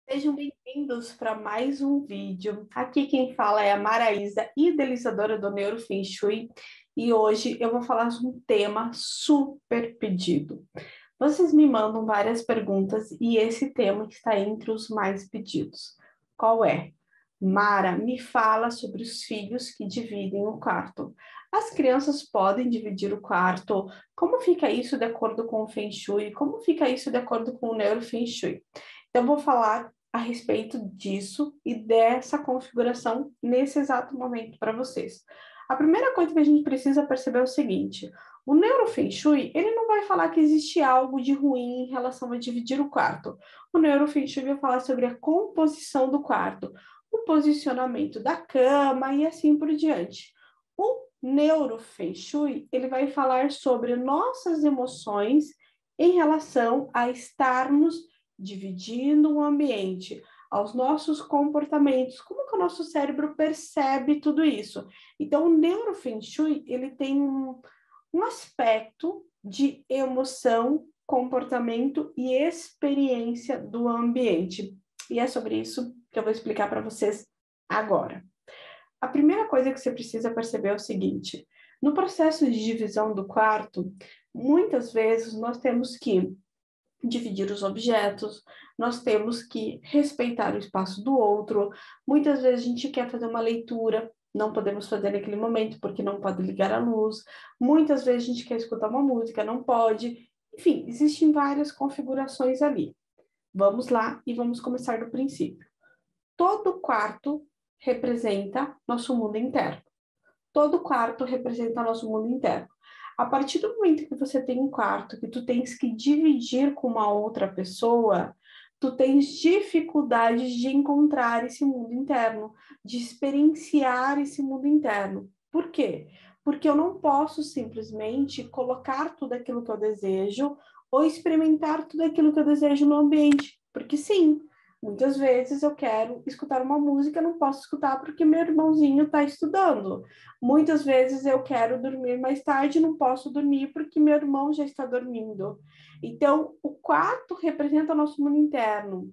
Sejam bem-vindos para mais um vídeo. Aqui quem fala é a Maraísa, idealizadora do Neuro Feng Shui, e hoje eu vou falar sobre um tema super pedido. Vocês me mandam várias perguntas e esse tema está entre os mais pedidos. Qual é? Mara, me fala sobre os filhos que dividem o quarto. As crianças podem dividir o quarto? Como fica isso de acordo com o Feng Shui? Como fica isso de acordo com o Neuro Feng Shui? Então, eu vou falar a respeito disso e dessa configuração nesse exato momento para vocês. A primeira coisa que a gente precisa perceber é o seguinte: o Neuro Feng Shui, ele não vai falar que existe algo de ruim em relação a dividir o quarto. O Neuro Feng Shui vai falar sobre a composição do quarto, o posicionamento da cama e assim por diante. O Neuro Feng Shui, ele vai falar sobre nossas emoções em relação a estarmos dividindo o ambiente, aos nossos comportamentos, como que o nosso cérebro percebe tudo isso. Então, o Neuro Feng Shui, ele tem um aspecto de emoção, comportamento e experiência do ambiente. E é sobre isso que eu vou explicar para vocês agora. A primeira coisa que você precisa perceber é o seguinte: no processo de divisão do quarto, muitas vezes nós temos que dividir os objetos, nós temos que respeitar o espaço do outro. Muitas vezes a gente quer fazer uma leitura, não podemos fazer naquele momento porque não pode ligar a luz. Muitas vezes a gente quer escutar uma música, não pode. Enfim, existem várias configurações ali. Vamos lá e vamos começar do princípio. Todo quarto representa nosso mundo interno. Todo quarto representa nosso mundo interno. A partir do momento que você tem um quarto que tu tens que dividir com uma outra pessoa, tu tens dificuldades de encontrar esse mundo interno, de experienciar esse mundo interno. Por quê? Porque eu não posso simplesmente colocar tudo aquilo que eu desejo ou experimentar tudo aquilo que eu desejo no ambiente. Porque sim, muitas vezes eu quero escutar uma música, não posso escutar porque meu irmãozinho está estudando. Muitas vezes eu quero dormir mais tarde, não posso dormir porque meu irmão já está dormindo. Então, o quarto representa o nosso mundo interno,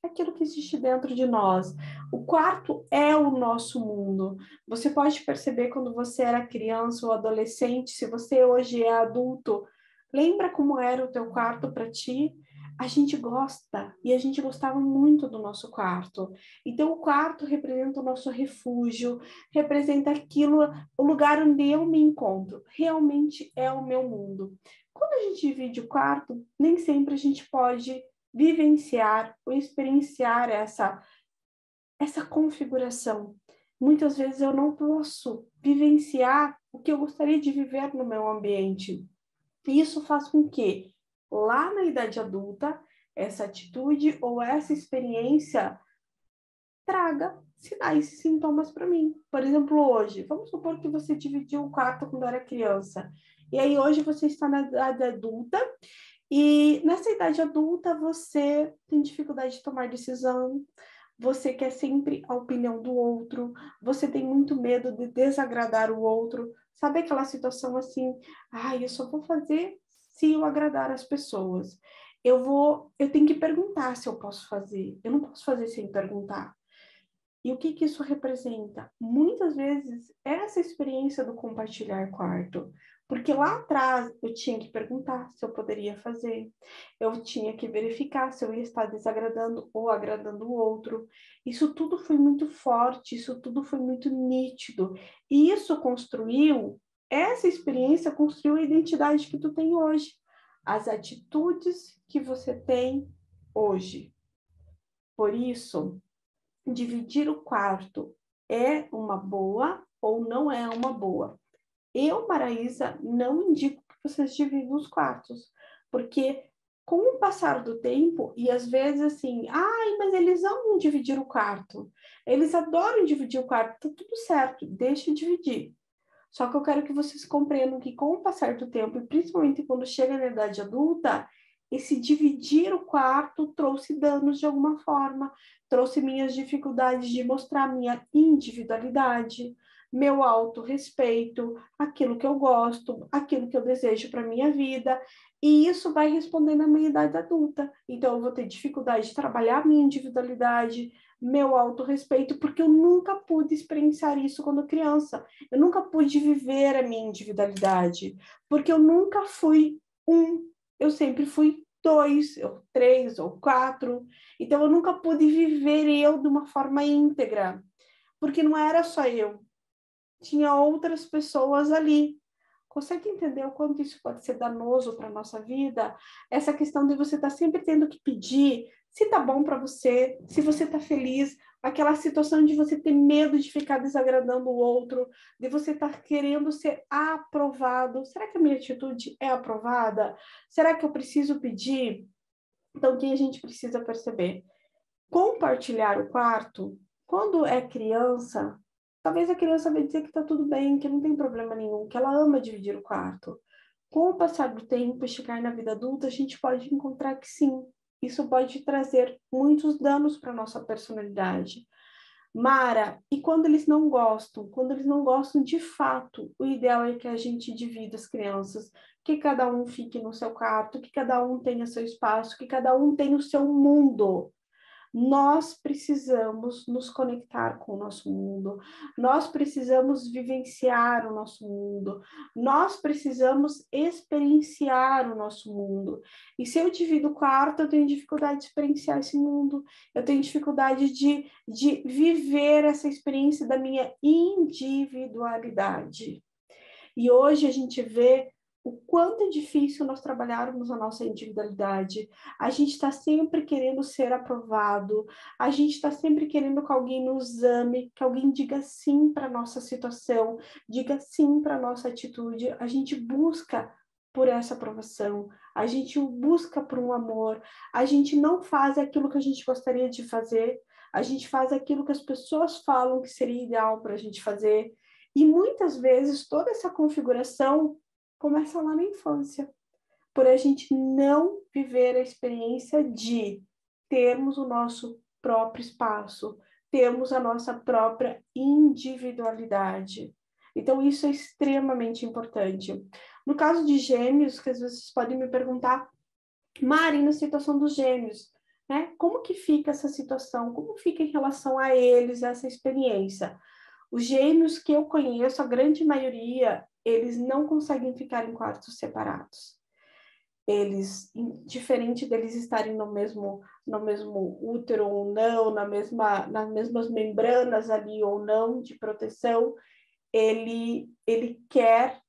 aquilo que existe dentro de nós. O quarto é o nosso mundo. Você pode perceber quando você era criança ou adolescente, se você hoje é adulto, lembra como era o teu quarto para ti? A gente gosta e a gente gostava muito do nosso quarto. Então, o quarto representa o nosso refúgio, representa aquilo, o lugar onde eu me encontro. Realmente é o meu mundo. Quando a gente divide o quarto, nem sempre a gente pode vivenciar ou experienciar essa configuração. Muitas vezes eu não posso vivenciar o que eu gostaria de viver no meu ambiente. E isso faz com que, lá na idade adulta, essa atitude ou essa experiência traga sinais e sintomas para mim. Por exemplo, hoje, vamos supor que você dividiu o quarto quando era criança. E aí hoje você está na idade adulta e nessa idade adulta você tem dificuldade de tomar decisão, você quer sempre a opinião do outro, você tem muito medo de desagradar o outro. Sabe aquela situação assim, eu só vou fazer se eu agradar as pessoas. Eu tenho que perguntar se eu posso fazer. Eu não posso fazer sem perguntar. E o que que isso representa? Muitas vezes, essa experiência do compartilhar quarto. Porque lá atrás eu tinha que perguntar se eu poderia fazer, eu tinha que verificar se eu ia estar desagradando ou agradando o outro. Isso tudo foi muito forte, isso tudo foi muito nítido. E isso construiu, essa experiência construiu a identidade que tu tem hoje, as atitudes que você tem hoje. Por isso, dividir o quarto é uma boa ou não é uma boa? Eu, Maraísa, não indico que vocês dividam os quartos, porque com o passar do tempo, e às vezes assim, mas eles amam dividir o quarto, eles adoram dividir o quarto, tá tudo certo, deixa dividir. Só que eu quero que vocês compreendam que com o passar do tempo, e principalmente quando chega na idade adulta, esse dividir o quarto trouxe danos de alguma forma, trouxe minhas dificuldades de mostrar minha individualidade, meu autorrespeito, aquilo que eu gosto, aquilo que eu desejo para minha vida, e isso vai responder na minha idade adulta. Então, eu vou ter dificuldade de trabalhar a minha individualidade, meu autorrespeito, porque eu nunca pude experienciar isso quando criança. Eu nunca pude viver a minha individualidade, porque eu nunca fui um, eu sempre fui dois, ou três, ou quatro. Então, eu nunca pude viver eu de uma forma íntegra, porque não era só eu, tinha outras pessoas ali. Consegue entender o quanto isso pode ser danoso para a nossa vida? Essa questão de você estar sempre tendo que pedir se tá bom para você, se você tá feliz, aquela situação de você ter medo de ficar desagradando o outro, de você estar querendo ser aprovado. Será que a minha atitude é aprovada? Será que eu preciso pedir? Então, o que a gente precisa perceber? Compartilhar o quarto, quando é criança, talvez a criança vai dizer que está tudo bem, que não tem problema nenhum, que ela ama dividir o quarto. Com o passar do tempo e chegar na vida adulta, a gente pode encontrar que sim, isso pode trazer muitos danos para a nossa personalidade. Mara, e quando eles não gostam de fato, o ideal é que a gente divida as crianças, que cada um fique no seu quarto, que cada um tenha seu espaço, que cada um tenha o seu mundo. Nós precisamos nos conectar com o nosso mundo, nós precisamos vivenciar o nosso mundo, nós precisamos experienciar o nosso mundo. E se eu divido o quarto, eu tenho dificuldade de experienciar esse mundo, eu tenho dificuldade de viver essa experiência da minha individualidade. E hoje a gente vê o quanto é difícil nós trabalharmos a nossa individualidade. A gente está sempre querendo ser aprovado, a gente está sempre querendo que alguém nos ame, que alguém diga sim para a nossa situação, diga sim para a nossa atitude. A gente busca por essa aprovação, a gente busca por um amor, a gente não faz aquilo que a gente gostaria de fazer, a gente faz aquilo que as pessoas falam que seria ideal para a gente fazer. E muitas vezes toda essa configuração começa lá na infância, por a gente não viver a experiência de termos o nosso próprio espaço, termos a nossa própria individualidade. Então, isso é extremamente importante. No caso de gêmeos, que às vezes vocês podem me perguntar, Mari, na situação dos gêmeos, né? Como que fica essa situação? Como fica em relação a eles, essa experiência? Os gêmeos que eu conheço, a grande maioria, eles não conseguem ficar em quartos separados. Eles, diferente deles estarem no mesmo útero ou não, nas mesmas membranas ali ou não de proteção, ele quer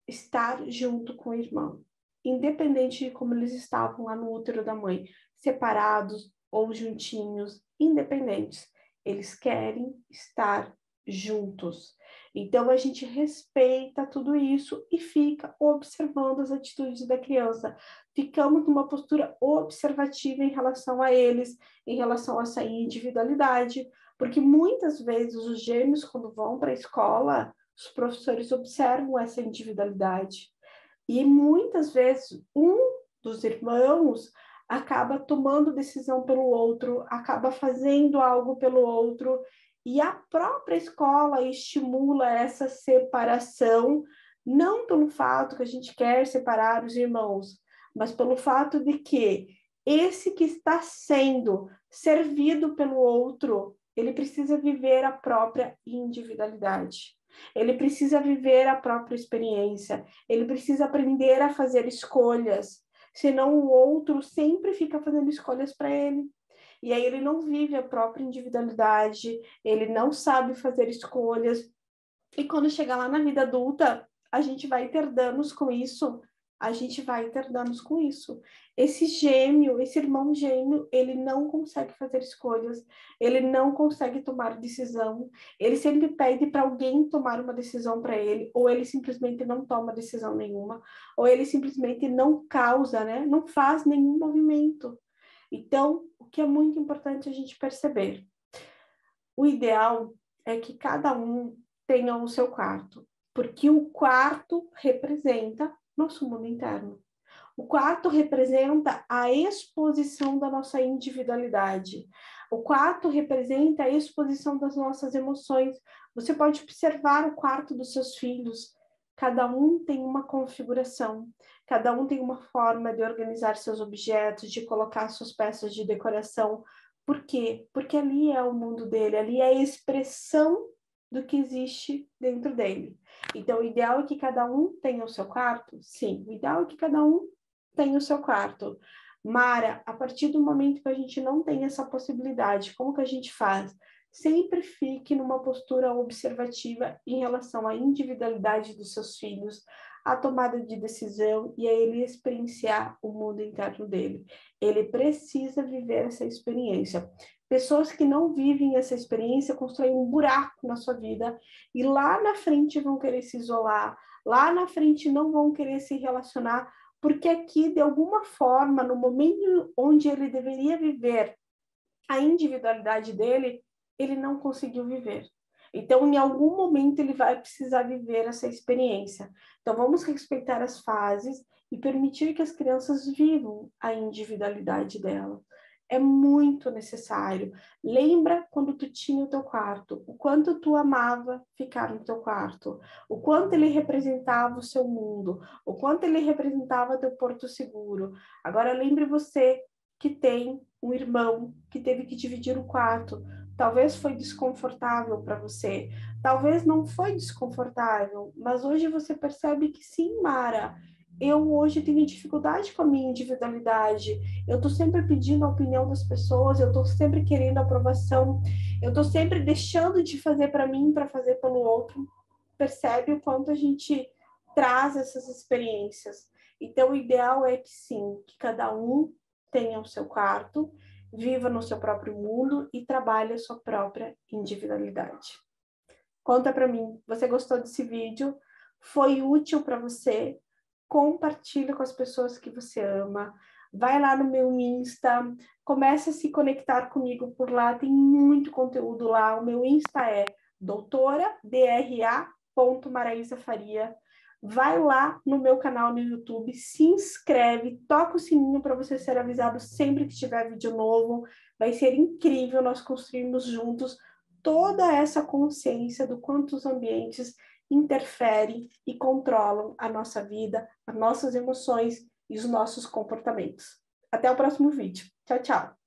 estar junto com o irmão, independente de como eles estavam lá no útero da mãe, separados ou juntinhos, independentes. Eles querem estar juntos. Então a gente respeita tudo isso e fica observando as atitudes da criança. Ficamos numa postura observativa em relação a eles, em relação a essa individualidade, porque muitas vezes os gêmeos, quando vão para a escola, os professores observam essa individualidade. E muitas vezes um dos irmãos acaba tomando decisão pelo outro, acaba fazendo algo pelo outro, e a própria escola estimula essa separação, não pelo fato que a gente quer separar os irmãos, mas pelo fato de que esse que está sendo servido pelo outro, ele precisa viver a própria individualidade. Ele precisa viver a própria experiência, ele precisa aprender a fazer escolhas, senão o outro sempre fica fazendo escolhas para ele. E aí ele não vive a própria individualidade, ele não sabe fazer escolhas. E quando chegar lá na vida adulta, a gente vai ter danos com isso. A gente vai ter danos com isso. Esse gêmeo, esse irmão gêmeo, ele não consegue fazer escolhas, ele não consegue tomar decisão, ele sempre pede para alguém tomar uma decisão para ele, ou ele simplesmente não toma decisão nenhuma, ou ele simplesmente não causa, né? Não faz nenhum movimento. Então, o que é muito importante a gente perceber, o ideal é que cada um tenha o seu quarto, porque o quarto representa nosso mundo interno. O quarto representa a exposição da nossa individualidade. O quarto representa a exposição das nossas emoções. Você pode observar o quarto dos seus filhos. Cada um tem uma configuração, cada um tem uma forma de organizar seus objetos, de colocar suas peças de decoração. Por quê? Porque ali é o mundo dele, ali é a expressão do que existe dentro dele. Então, o ideal é que cada um tenha o seu quarto? Sim, o ideal é que cada um tenha o seu quarto. Mara, a partir do momento que a gente não tem essa possibilidade, como que a gente faz? Sempre fique numa postura observativa em relação à individualidade dos seus filhos, à tomada de decisão e a ele experienciar o mundo interno dele. Ele precisa viver essa experiência. Pessoas que não vivem essa experiência constroem um buraco na sua vida e lá na frente vão querer se isolar, lá na frente não vão querer se relacionar, porque aqui, de alguma forma, no momento onde ele deveria viver a individualidade dele, ele não conseguiu viver. Então, em algum momento, ele vai precisar viver essa experiência. Então, vamos respeitar as fases e permitir que as crianças vivam a individualidade dela. É muito necessário. Lembra quando tu tinha o teu quarto, o quanto tu amava ficar no teu quarto, o quanto ele representava o seu mundo, o quanto ele representava teu porto seguro. Agora lembre você que tem um irmão que teve que dividir o quarto. Talvez foi desconfortável para você, talvez não foi desconfortável, mas hoje você percebe que sim, Mara, eu hoje tenho dificuldade com a minha individualidade, eu estou sempre pedindo a opinião das pessoas, eu estou sempre querendo aprovação, eu estou sempre deixando de fazer para mim para fazer pelo outro. Percebe o quanto a gente traz essas experiências. Então, o ideal é que sim, que cada um tenha o seu quarto, viva no seu próprio mundo e trabalhe a sua própria individualidade. Conta para mim, você gostou desse vídeo? Foi útil para você? Compartilha com as pessoas que você ama. Vai lá no meu Insta, comece a se conectar comigo por lá, tem muito conteúdo lá. O meu Insta é doutora.dra.maraísafaria. Vai lá no meu canal no YouTube, se inscreve, toca o sininho para você ser avisado sempre que tiver vídeo novo. Vai ser incrível nós construirmos juntos toda essa consciência do quanto os ambientes interferem e controlam a nossa vida, as nossas emoções e os nossos comportamentos. Até o próximo vídeo. Tchau, tchau!